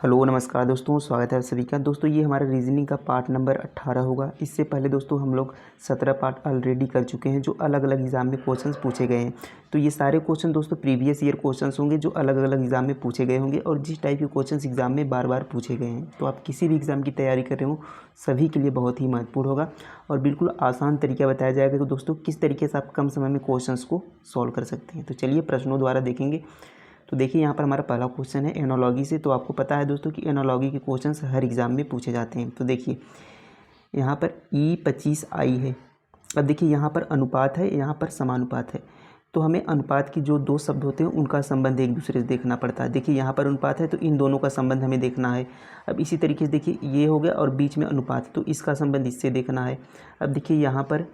Hello नमस्कार दोस्तों, स्वागत है आप सभी का। दोस्तों ये हमारा रीजनिंग का पार्ट नंबर 18 होगा। इससे पहले दोस्तों हम लोग 17 पार्ट ऑलरेडी कर चुके हैं जो अलग अलग एग्ज़ाम में क्वेश्चंस पूछे गए हैं। तो ये सारे क्वेश्चन दोस्तों प्रीवियस ईयर क्वेश्चंस होंगे जो अलग अलग एग्ज़ाम में पूछे गए होंगे और जिस टाइप के क्वेश्चंस एग्ज़ाम में बार बार पूछे गए हैं। तो आप किसी भी एग्ज़ाम की तैयारी कर रहे हो सभी के लिए बहुत ही महत्वपूर्ण होगा और बिल्कुल आसान तरीका बताया जाएगा कि दोस्तों किस तरीके से आप कम समय में क्वेश्चंस को सॉल्व कर सकते हैं। तो चलिए प्रश्नों द्वारा देखेंगे। तो देखिए यहाँ पर हमारा पहला क्वेश्चन है एनालॉजी से। तो आपको पता है दोस्तों कि एनालॉजी के क्वेश्चंस हर एग्ज़ाम में पूछे जाते हैं। तो देखिए यहाँ पर E25I है। अब देखिए यहाँ पर अनुपात है, यहाँ पर समानुपात है। तो हमें अनुपात की जो दो शब्द होते हैं उनका संबंध एक दूसरे से देखना पड़ता है। देखिए यहाँ पर अनुपात है तो इन दोनों का संबंध हमें देखना है। अब इसी तरीके से देखिए ये हो गया और बीच में अनुपात, तो इसका संबंध इससे देखना है। अब देखिए यहाँ पर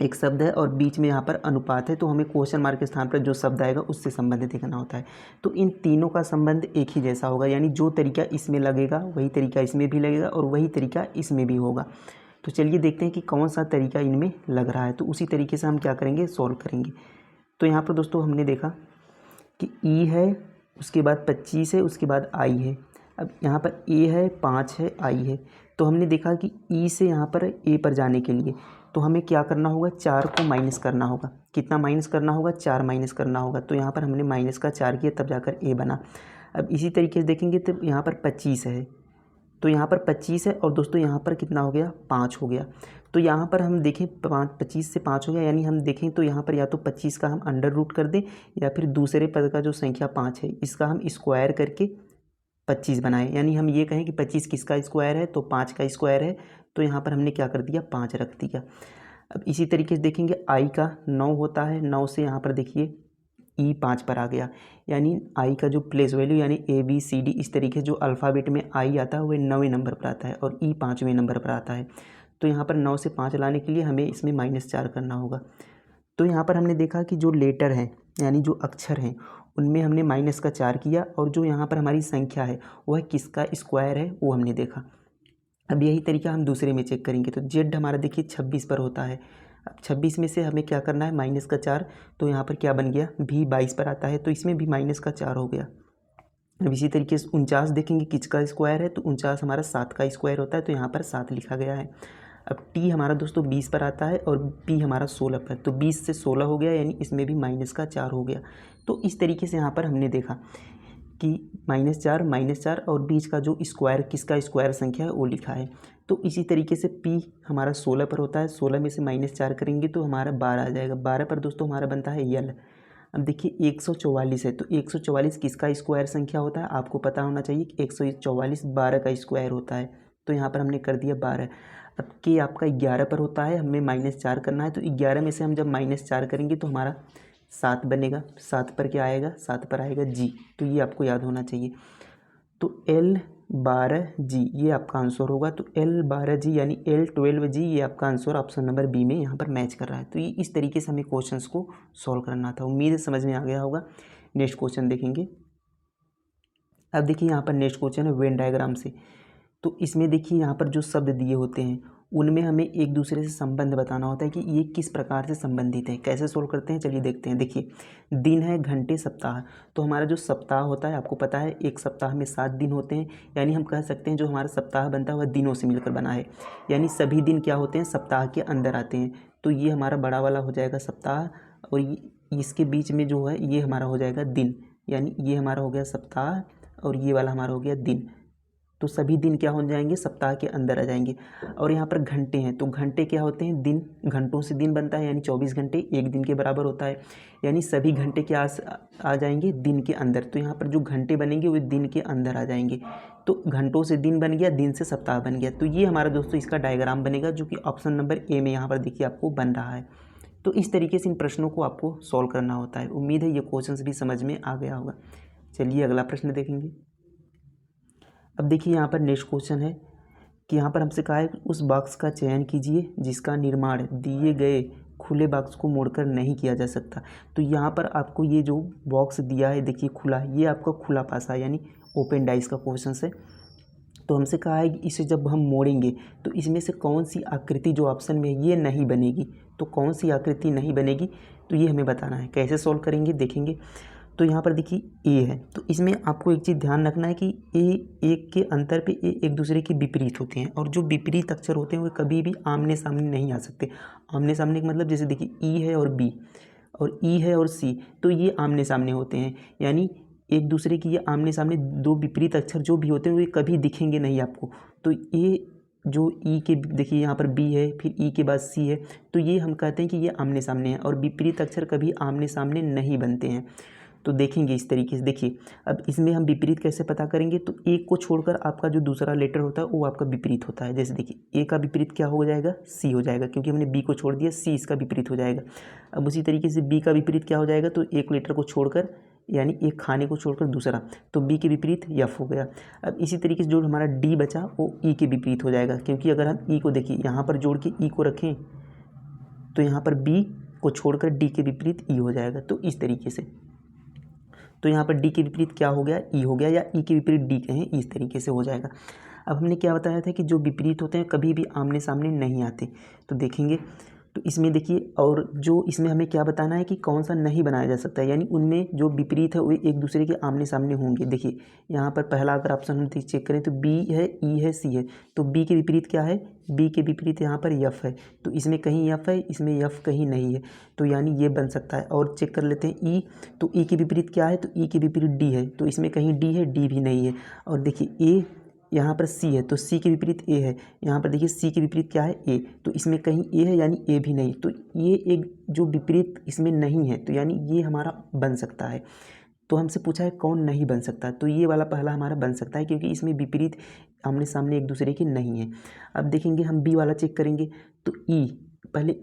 एक शब्द है और बीच में यहाँ पर अनुपात है, तो हमें क्वेश्चन मार्क के स्थान पर जो शब्द आएगा उससे संबंधित देखना होता है। तो इन तीनों का संबंध एक ही जैसा होगा, यानी जो तरीका इसमें लगेगा वही तरीका इसमें भी लगेगा और वही तरीका इसमें भी होगा। तो चलिए देखते हैं कि कौन सा तरीका इनमें लग रहा है। तो उसी तरीके से हम क्या करेंगे, सॉल्व करेंगे। तो यहाँ पर दोस्तों हमने देखा कि ई है, उसके बाद 25 है, उसके बाद आई है। अब यहाँ पर ए है, 5 है, आई है। तो हमने देखा कि ई से यहाँ पर ए पर जाने के लिए तो हमें क्या करना होगा, 4 को माइनस करना होगा। कितना माइनस करना होगा, 4 माइनस करना होगा। तो यहाँ पर हमने माइनस का 4 किया तब जाकर ए बना। अब इसी तरीके से देखेंगे तो यहाँ पर 25 है, तो यहाँ पर 25 है और दोस्तों यहाँ पर कितना हो गया, 5 हो गया। तो यहाँ पर हम देखें 25 से 5 हो गया, यानी हम देखें तो यहाँ पर या तो 25 का हम अंडर रूट कर दें या फिर दूसरे पद का जो संख्या 5 है इसका हम स्क्वायर करके 25 बनाए। यानी हम ये कहें कि 25 किसका स्क्वायर है, तो 5 का स्क्वायर है। तो यहाँ पर हमने क्या कर दिया, 5 रख दिया। अब इसी तरीके से देखेंगे आई का 9 होता है, 9 से यहाँ पर देखिए ई 5 पर आ गया। यानी आई का जो प्लेस वैल्यू यानी ABCD इस तरीके जो अल्फ़ाबेट में आई आता है वह 9वें नंबर पर आता है और ई 5वें नंबर पर आता है। तो यहाँ पर 9 से 5 लाने के लिए हमें इसमें -4 करना होगा। तो यहाँ पर हमने देखा कि जो लेटर हैं यानी जो अक्षर हैं उनमें हमने माइनस का 4 किया और जो यहाँ पर हमारी संख्या है वह किसका स्क्वायर है वो हमने देखा। अब यही तरीका हम दूसरे में चेक करेंगे। तो जेड हमारा देखिए 26 पर होता है। अब 26 में से हमें क्या करना है, माइनस का 4। तो यहाँ पर क्या बन गया, भी 22 पर आता है तो इसमें भी माइनस का 4 हो गया। अब इसी तरीके से 49 देखेंगे किसका स्क्वायर है, तो 49 हमारा 7 का स्क्वायर होता है तो यहाँ पर 7 लिखा गया है। अब टी हमारा दोस्तों 20 पर आता है और पी हमारा 16 पर, तो 20 से 16 हो गया यानी इसमें भी माइनस का 4 हो गया। तो इस तरीके से यहाँ पर हमने देखा कि -4 और बीच का जो स्क्वायर किसका स्क्वायर संख्या है वो लिखा है। तो इसी तरीके से P हमारा 16 पर होता है, 16 में से -4 करेंगे तो हमारा 12 आ जाएगा। 12 पर दोस्तों हमारा बनता है यल। अब देखिए 144 है, तो 144 किसका स्क्वायर संख्या होता है, आपको पता होना चाहिए कि 144 12 का स्क्वायर होता है। तो यहाँ पर हमने कर दिया 12। अब के आपका 11 पर होता है, हमें -4 करना है, तो 11 में से हम जब -4 करेंगे तो हमारा 7 बनेगा। 7 पर क्या आएगा, 7 पर आएगा जी। तो ये आपको याद होना चाहिए। तो L12G ये आपका आंसर होगा। तो L12G यानी L12G ये आपका आंसर ऑप्शन नंबर बी में यहाँ पर मैच कर रहा है। तो ये इस तरीके से हमें क्वेश्चंस को सॉल्व करना था। उम्मीद है समझ में आ गया होगा। नेक्स्ट क्वेश्चन देखेंगे। अब देखिए यहाँ पर नेक्स्ट क्वेश्चन है वेन डायग्राम से। तो इसमें देखिए यहाँ पर जो शब्द दिए होते हैं उनमें हमें एक दूसरे से संबंध बताना होता है कि ये किस प्रकार से संबंधित है। कैसे सोल्व करते हैं, चलिए देखते हैं। देखिए दिन है, घंटे, सप्ताह। तो हमारा जो सप्ताह होता है आपको पता है एक सप्ताह में 7 दिन होते हैं, यानी हम कह सकते हैं जो हमारा सप्ताह बनता है वह दिनों से मिलकर बना है। यानी सभी दिन क्या होते हैं, सप्ताह के अंदर आते हैं। तो ये हमारा बड़ा वाला हो जाएगा सप्ताह और इसके बीच में जो है ये हमारा हो जाएगा दिन, यानी ये हमारा हो गया सप्ताह और ये वाला हमारा हो गया दिन। तो सभी दिन क्या हो जाएंगे, सप्ताह के अंदर आ जाएंगे। और यहाँ पर घंटे हैं, तो घंटे क्या होते हैं, दिन, घंटों से दिन बनता है, यानी 24 घंटे एक दिन के बराबर होता है। यानी सभी घंटे क्या आ जाएंगे, दिन के अंदर। तो यहाँ पर जो घंटे बनेंगे वो दिन के अंदर आ जाएंगे। तो घंटों से दिन बन गया, दिन से सप्ताह बन गया। तो ये हमारा दोस्तों इसका डायग्राम बनेगा जो कि ऑप्शन नंबर ए में यहाँ पर देखिए आपको बन रहा है। तो इस तरीके से इन प्रश्नों को आपको सॉल्व करना होता है। उम्मीद है ये क्वेश्चन भी समझ में आ गया होगा। चलिए अगला प्रश्न देखेंगे। अब देखिए यहाँ पर नेक्स्ट क्वेश्चन है कि यहाँ पर हमसे कहा है उस बॉक्स का चयन कीजिए जिसका निर्माण दिए गए खुले बॉक्स को मोड़कर नहीं किया जा सकता। तो यहाँ पर आपको ये जो बॉक्स दिया है देखिए खुला, ये आपका खुला पासा यानी ओपन डाइस का क्वेश्चन है। तो हमसे कहा है कि इसे जब हम मोड़ेंगे तो इसमें से कौन सी आकृति जो ऑप्शन में है ये नहीं बनेगी। तो कौन सी आकृति नहीं बनेगी तो ये हमें बताना है। कैसे सॉल्व करेंगे देखेंगे। तो यहाँ पर देखिए ए है, तो इसमें आपको एक चीज़ ध्यान रखना है कि एक के अंतर पे एक दूसरे के विपरीत होते हैं, और जो विपरीत अक्षर होते हैं वो कभी भी आमने सामने नहीं आ सकते। आमने सामने का मतलब जैसे देखिए ई है और बी, और ई है और सी, तो ये आमने सामने होते हैं, यानी एक दूसरे की ये आमने सामने दो विपरीत अक्षर जो भी होते हैं वे कभी दिखेंगे नहीं आपको। तो ये जो ई के देखिए यहाँ पर बी है, फिर ई के बाद सी है, तो ये हम कहते हैं कि ये आमने सामने हैं, और विपरीत अक्षर कभी आमने सामने नहीं बनते हैं। तो देखेंगे इस तरीके से। देखिए अब इसमें हम विपरीत कैसे पता करेंगे, तो एक को छोड़कर आपका जो दूसरा लेटर होता है वो आपका विपरीत होता है। जैसे देखिए ए का विपरीत क्या हो जाएगा, सी हो जाएगा, क्योंकि हमने बी को छोड़ दिया, सी इसका विपरीत हो जाएगा। अब उसी तरीके से बी का विपरीत क्या हो जाएगा, तो एक लेटर को छोड़कर यानी एक खाने को छोड़कर दूसरा, तो बी के विपरीत यफ हो गया। अब इसी तरीके से जो हमारा डी बचा वो ई के विपरीत हो जाएगा, क्योंकि अगर हम ई को देखिए यहाँ पर जोड़ के ई को रखें तो यहाँ पर बी को छोड़कर डी के विपरीत ई हो जाएगा। तो इस तरीके से, तो यहाँ पर डी के विपरीत क्या हो गया, ई हो गया, या ई के विपरीत डी कहें, इस तरीके से हो जाएगा। अब हमने क्या बताया था कि जो विपरीत होते हैं कभी भी आमने सामने नहीं आते। तो देखेंगे तो इसमें देखिए, और जो इसमें हमें क्या बताना है कि कौन सा नहीं बनाया जा सकता है, यानी उनमें जो विपरीत है वो एक दूसरे के आमने सामने होंगे। देखिए यहाँ पर पहला अगर ऑप्शन हम चेक करें तो बी है, ई है, सी है, तो बी के विपरीत क्या है, बी के विपरीत यहाँ पर यफ है, तो इसमें कहीं यफ है, इसमें यफ कहीं नहीं है, तो यानी ये बन सकता है। और चेक कर लेते हैं ई, तो ई के विपरीत क्या है, तो ई के विपरीत डी है, तो इसमें कहीं डी है, डी भी नहीं है। और देखिए ए यहाँ पर सी है, तो सी के विपरीत ए है, यहाँ पर देखिए सी के विपरीत क्या है, ए, तो इसमें कहीं ए है यानी ए भी नहीं, तो ये एक जो विपरीत इसमें नहीं है, तो यानी ये हमारा बन सकता है। तो हमसे पूछा है कौन नहीं बन सकता, तो ये वाला पहला हमारा बन सकता है, क्योंकि इसमें विपरीत आमने सामने एक दूसरे के नहीं है। अब देखेंगे हम बी वाला चेक करेंगे, तो ई, पहले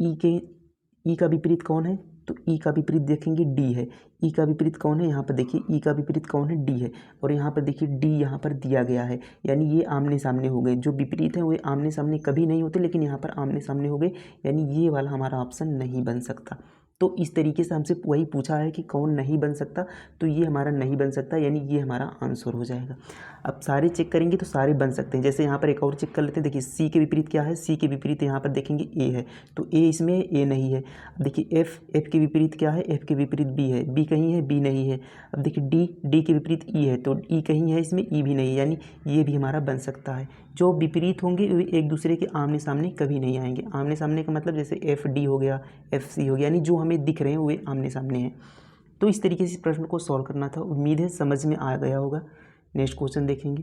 ई का विपरीत कौन है, तो ई का विपरीत देखेंगे डी है। ई का विपरीत कौन है, यहाँ पर देखिए ई का विपरीत कौन है, डी है, और यहाँ पर देखिए डी यहाँ पर दिया गया है, यानी ये आमने सामने हो गए। जो विपरीत है वो आमने सामने कभी नहीं होते, लेकिन यहाँ पर आमने सामने हो गए, यानी ये वाला हमारा ऑप्शन नहीं बन सकता। तो इस तरीके से हमसे वही पूछा है कि कौन नहीं बन सकता, तो ये हमारा नहीं बन सकता, यानी ये हमारा आंसर हो जाएगा। अब सारे चेक करेंगे तो सारे बन सकते हैं। जैसे यहाँ पर एक और चेक कर लेते हैं, देखिए सी के विपरीत क्या है, सी के विपरीत यहाँ पर देखेंगे ए है, तो ए इसमें ए नहीं है। अब देखिए एफ के विपरीत क्या है, एफ के विपरीत बी है, बी कहीं है, बी नहीं है। अब देखिए डी के विपरीत ई है, तो ई कहीं है, इसमें ई भी नहीं है, यानी ये भी हमारा बन सकता है। जो विपरीत होंगे वे एक दूसरे के आमने सामने कभी नहीं आएंगे। आमने सामने का मतलब जैसे एफ डी हो गया, एफ सी हो गया, यानी जो हमें दिख रहे हैं वे आमने सामने हैं। तो इस तरीके से इस प्रश्न को सॉल्व करना था। उम्मीद है समझ में आ गया होगा। नेक्स्ट क्वेश्चन देखेंगे।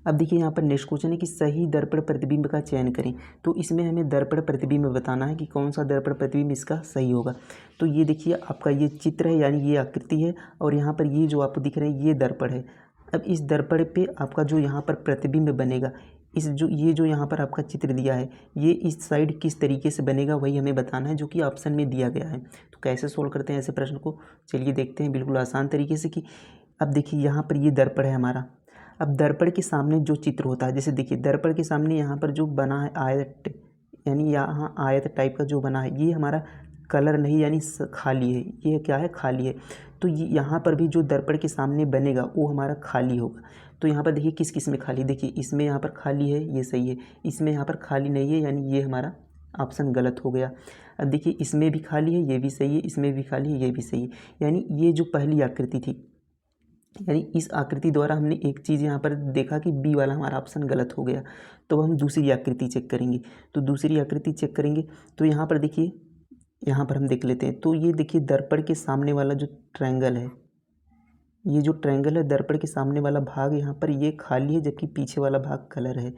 अब देखिए यहाँ पर नेक्स्ट क्वेश्चन है कि सही दर्पण प्रतिबिंब का चयन करें। तो इसमें हमें दर्पण प्रतिबिंब बताना है कि कौन सा दर्पण प्रतिबिंब इसका सही होगा। तो ये देखिए आपका ये चित्र है, यानी ये आकृति है, और यहाँ पर ये जो आपको दिख रहे हैं ये दर्पण है। अब इस दर्पण पे आपका जो यहाँ पर प्रतिबिंब बनेगा, ये जो यहाँ पर आपका चित्र दिया है, ये इस साइड किस तरीके से बनेगा वही हमें बताना है, जो कि ऑप्शन में दिया गया है। तो कैसे सोल्व करते हैं ऐसे प्रश्न को, चलिए देखते हैं बिल्कुल आसान तरीके से। कि अब देखिए यहाँ पर ये दर्पण है हमारा। अब दर्पण के सामने जो चित्र होता है, जैसे देखिए दर्पण के सामने यहाँ पर जो बना है आयत, यानी यहाँ आयत टाइप का जो बना है, ये हमारा कलर नहीं यानी खाली है। ये क्या है, खाली है। तो यहाँ पर भी जो दर्पण के सामने बनेगा वो हमारा खाली होगा। तो यहाँ पर देखिए किस किस में खाली, देखिए इसमें यहाँ पर खाली है, ये सही है, इसमें यहाँ पर खाली नहीं है, यानी ये हमारा ऑप्शन गलत हो गया। अब देखिए इसमें भी खाली है, ये भी सही है, इसमें भी खाली है, ये भी सही है, यानी ये जो पहली आकृति थी, यानी इस आकृति द्वारा हमने एक चीज़ यहाँ पर देखा कि बी वाला हमारा ऑप्शन गलत हो गया। तो हम दूसरी आकृति चेक करेंगे। तो दूसरी आकृति चेक करेंगे तो यहाँ पर देखिए, यहाँ पर हम देख लेते हैं। तो ये देखिए दर्पण के सामने वाला जो ट्रायंगल है, ये जो ट्रायंगल है दर्पण के सामने वाला भाग यहाँ पर ये खाली है, जबकि पीछे वाला भाग कलर है।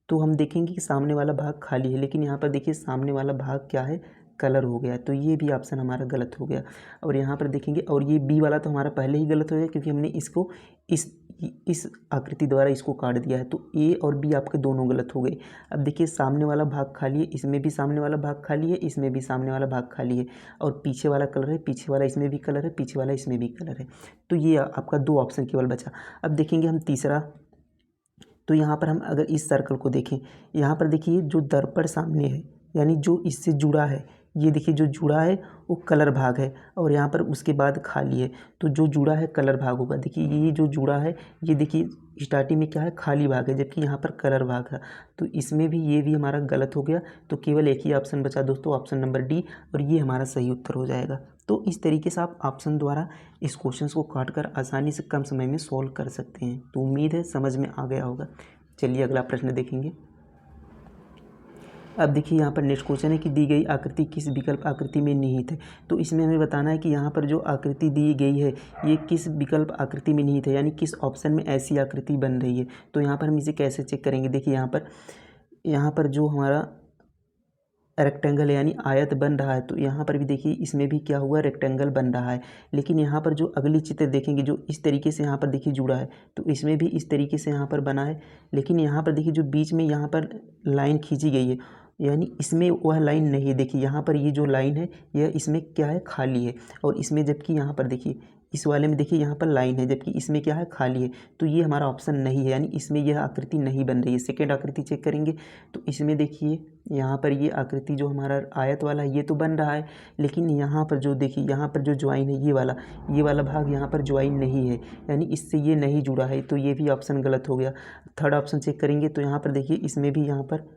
तो हम देखेंगे कि सामने वाला भाग खाली है, लेकिन यहाँ पर देखिए सामने वाला भाग क्या है, कलर हो गया। तो ये भी ऑप्शन हमारा गलत हो गया। और यहाँ पर देखेंगे, और ये बी वाला तो हमारा पहले ही गलत हो गया, क्योंकि हमने इसको इस आकृति द्वारा इसको काट दिया है। तो ए और बी आपके दोनों गलत हो गए। अब देखिए सामने वाला भाग खाली है, इसमें भी सामने वाला भाग खाली है, इसमें भी सामने वाला भाग खाली है, और पीछे वाला कलर है, पीछे वाला इसमें भी कलर है, पीछे वाला इसमें भी कलर है। तो ये आपका दो ऑप्शन केवल बचा। अब देखेंगे हम तीसरा। तो यहाँ पर हम अगर इस सर्कल को देखें, यहाँ पर देखिए जो दर्पण सामने है, यानी जो इससे जुड़ा है, ये देखिए जो जुड़ा है वो कलर भाग है, और यहाँ पर उसके बाद खाली है। तो जो जुड़ा है कलर भाग होगा। देखिए ये जो जुड़ा है, ये देखिए स्टार्टिंग में क्या है, खाली भाग है, जबकि यहाँ पर कलर भाग है। तो इसमें भी ये भी हमारा गलत हो गया। तो केवल एक ही ऑप्शन बचा दोस्तों, ऑप्शन नंबर डी, और ये हमारा सही उत्तर हो जाएगा। तो इस तरीके से आप ऑप्शन द्वारा इस क्वेश्चन को काट कर आसानी से कम समय में सॉल्व कर सकते हैं। तो उम्मीद है समझ में आ गया होगा। चलिए अगला प्रश्न देखेंगे। अब देखिए यहाँ पर नेक्स्ट क्वेश्चन है कि दी गई आकृति किस विकल्प आकृति में निहित है। तो इसमें हमें बताना है कि यहाँ पर जो आकृति दी गई है ये किस विकल्प आकृति में निहित है, यानी किस ऑप्शन में ऐसी आकृति बन रही है। तो यहाँ पर हम इसे कैसे चेक करेंगे। देखिए यहाँ पर जो हमारा रेक्टेंगल यानी आयत बन रहा है, तो यहाँ पर भी देखिए इसमें भी क्या हुआ, रेक्टेंगल बन रहा है। लेकिन यहाँ पर जो अगली चित्र देखेंगे जो इस तरीके से यहाँ पर देखिए जुड़ा है, तो इसमें भी इस तरीके से यहाँ पर बना है। लेकिन यहाँ पर देखिए जो बीच में यहाँ पर लाइन खींची गई है, यानी इसमें वह लाइन नहीं है। देखिए यहाँ पर ये जो लाइन है यह इसमें क्या है, खाली है। और इसमें जबकि यहाँ पर देखिए इस वाले में देखिए यहाँ पर लाइन है, जबकि इसमें क्या है, खाली है। तो ये हमारा ऑप्शन नहीं है, यानी इसमें यह आकृति नहीं बन रही है। सेकेंड आकृति चेक करेंगे तो इसमें देखिए यहाँ पर ये आकृति जो हमारा आयत वाला है ये तो बन रहा है, लेकिन यहाँ पर जो देखिए यहाँ पर जो ज्वाइन है ये वाला भाग यहाँ पर ज्वाइन नहीं है, यानी इससे ये नहीं जुड़ा है। तो ये भी ऑप्शन गलत हो गया। थर्ड ऑप्शन चेक करेंगे तो यहाँ पर देखिए इसमें भी यहाँ पर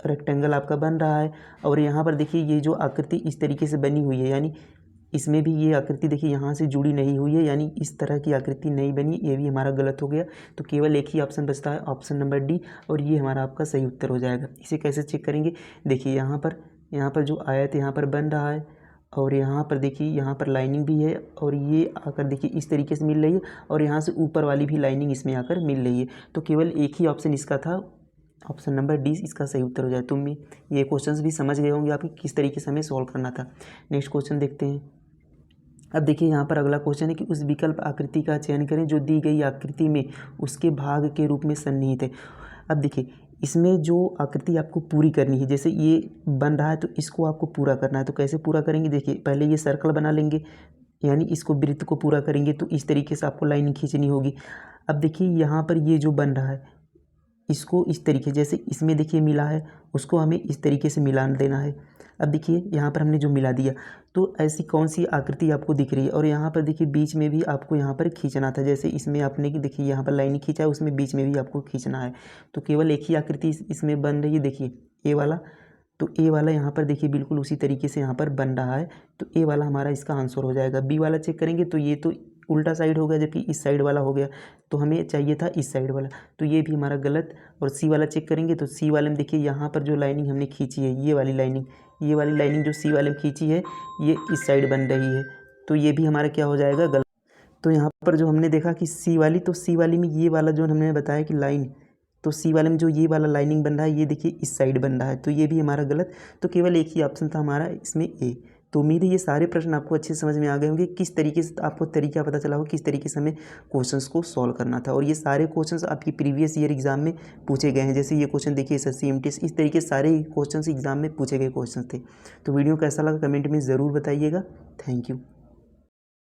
रेक्टेंगल आपका बन रहा है। और यहाँ पर देखिए ये जो आकृति इस तरीके से बनी हुई है, यानी इसमें भी ये आकृति देखिए यहाँ से जुड़ी नहीं हुई है, यानी इस तरह की आकृति नहीं बनी। ये भी हमारा गलत हो गया। तो केवल एक ही ऑप्शन बचता है, ऑप्शन नंबर डी, और ये हमारा आपका सही उत्तर हो जाएगा। इसे कैसे चेक करेंगे। देखिए यहाँ पर जो आयत यहाँ पर बन रहा है, और यहाँ पर देखिए यहाँ पर लाइनिंग भी है, और ये आकर देखिए इस तरीके से मिल रही है, और यहाँ से ऊपर वाली भी लाइनिंग इसमें आकर मिल रही है। तो केवल एक ही ऑप्शन इसका था, ऑप्शन नंबर डी इसका सही उत्तर हो जाए। तुम भी ये क्वेश्चंस भी समझ गए होंगे आपकी किस तरीके से हमें सॉल्व करना था। नेक्स्ट क्वेश्चन देखते हैं। अब देखिए यहाँ पर अगला क्वेश्चन है कि उस विकल्प आकृति का चयन करें जो दी गई आकृति में उसके भाग के रूप में सन्निहित है। अब देखिए इसमें जो आकृति आपको पूरी करनी है, जैसे ये बन रहा है तो इसको आपको पूरा करना है। तो कैसे पूरा करेंगे। देखिए पहले ये सर्कल बना लेंगे, यानी इसको वृत्त को पूरा करेंगे। तो इस तरीके से आपको लाइन खींचनी होगी। अब देखिए यहाँ पर ये जो बन रहा है इसको इस तरीके, जैसे इसमें देखिए मिला है उसको हमें इस तरीके से मिला देना है। अब देखिए यहाँ पर हमने जो मिला दिया, तो ऐसी कौन सी आकृति आपको दिख रही है। और यहाँ पर देखिए बीच में भी आपको यहाँ पर खींचना था, जैसे इसमें आपने कि देखिए यहाँ पर लाइन खींचा है, उसमें बीच में भी आपको खींचना है। तो केवल एक ही आकृति इसमें बन रही है। देखिए ए वाला, तो ए वाला यहाँ पर देखिए बिल्कुल उसी तरीके से यहाँ पर बन रहा है। तो ए वाला हमारा इसका आंसर हो जाएगा। बी वाला चेक करेंगे तो ये तो उल्टा साइड हो गया, जबकि इस साइड वाला हो गया, तो हमें चाहिए था इस साइड वाला, तो ये भी हमारा गलत। और सी वाला चेक करेंगे तो सी वाले में देखिए यहाँ पर जो लाइनिंग हमने खींची है, ये वाली लाइनिंग जो सी वाले में खींची है ये इस साइड बन रही है। तो ये भी हमारा क्या हो जाएगा, गलत। तो यहाँ पर जो हमने देखा कि सी वाली, तो सी वाली में ये वाला जो हमने बताया कि लाइन, तो सी वाले में जो ये वाला लाइनिंग बन रहा है ये देखिए इस साइड बन रहा है, तो ये भी हमारा गलत। तो केवल एक ही ऑप्शन था हमारा इसमें ए। तो उम्मीद है ये सारे प्रश्न आपको अच्छे से समझ में आ गए होंगे, किस तरीके से आपको तरीका पता चला हो किस तरीके से हमें क्वेश्चंस को सॉल्व करना था। और ये सारे क्वेश्चंस आपकी प्रीवियस ईयर एग्जाम में पूछे गए हैं। जैसे ये क्वेश्चन देखिए SSC MTS, इस तरीके सारे क्वेश्चंस एग्जाम में पूछे गए क्वेश्चन थे। तो वीडियो कैसा लगा कमेंट में ज़रूर बताइएगा। Thank you.